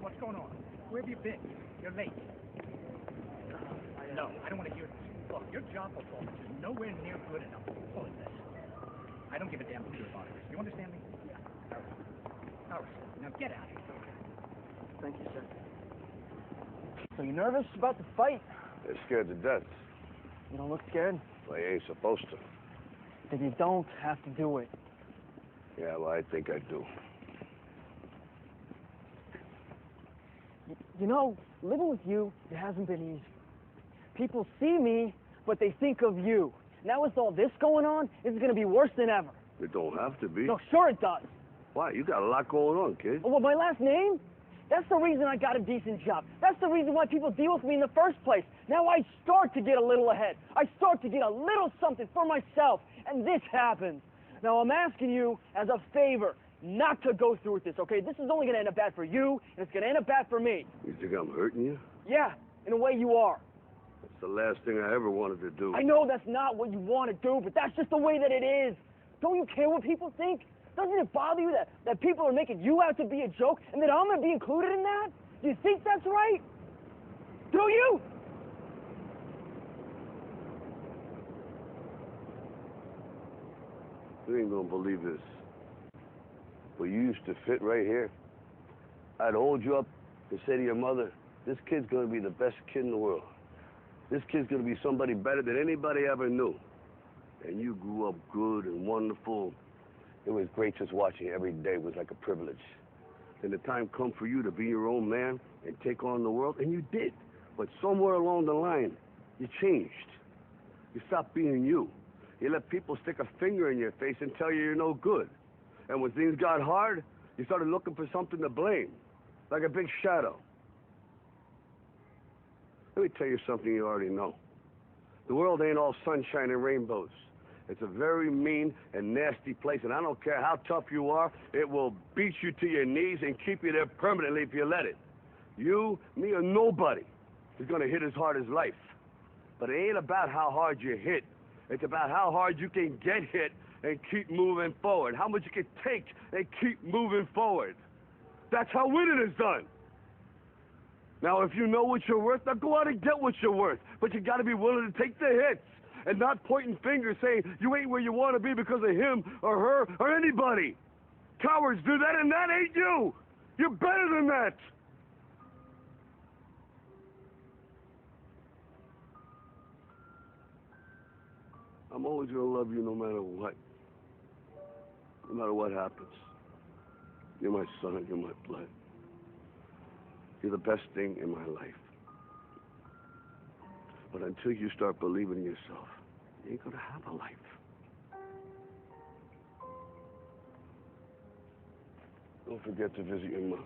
What's going on? Where have you been? You're late. No, I don't want to hear this. Look, your job performance is nowhere near good enough. What is this? I don't give a damn who your father is. You understand me? Yeah. All right. All right. Now get out of here. Thank you, sir. So you nervous about the fight? They're scared to death. You don't look scared? Well, you ain't supposed to. Then you don't have to do it. Yeah, well, I think I do. You know, living with you, it hasn't been easy. People see me, but they think of you. Now with all this going on, it's going to be worse than ever. It don't have to be. No, sure it does. Why? You got a lot going on, kid. Oh, well, my last name? That's the reason I got a decent job. That's the reason why people deal with me in the first place. Now I start to get a little ahead. I start to get a little something for myself, and this happens. Now I'm asking you as a favor not to go through with this, okay? This is only going to end up bad for you, and it's going to end up bad for me. You think I'm hurting you? Yeah, in a way you are. That's the last thing I ever wanted to do. I know that's not what you want to do, but that's just the way that it is. Don't you care what people think? Doesn't it bother you that people are making you out to be a joke and that I'm going to be included in that? Do you think that's right? Do you? You ain't gonna believe this. But you used to fit right here. I'd hold you up and say to your mother, this kid's gonna be the best kid in the world. This kid's gonna be somebody better than anybody ever knew. And you grew up good and wonderful. It was great just watching you every day. It was like a privilege. Then the time come for you to be your own man and take on the world, and you did. But somewhere along the line, you changed. You stopped being you. You let people stick a finger in your face and tell you you're no good. And when things got hard, you started looking for something to blame, like a big shadow. Let me tell you something you already know. The world ain't all sunshine and rainbows. It's a very mean and nasty place, and I don't care how tough you are, it will beat you to your knees and keep you there permanently if you let it. You, me, or nobody is gonna hit as hard as life. But it ain't about how hard you hit. It's about how hard you can get hit and keep moving forward. How much you can take and keep moving forward. That's how winning is done. Now, if you know what you're worth, now go out and get what you're worth. But you gotta be willing to take the hits and not pointing fingers saying you ain't where you want to be because of him or her or anybody. Cowards do that, and that ain't you. You're better than that. I'm always gonna love you no matter what. No matter what happens. You're my son, you're my blood. You're the best thing in my life. But until you start believing in yourself, you ain't gonna have a life. Don't forget to visit your mother.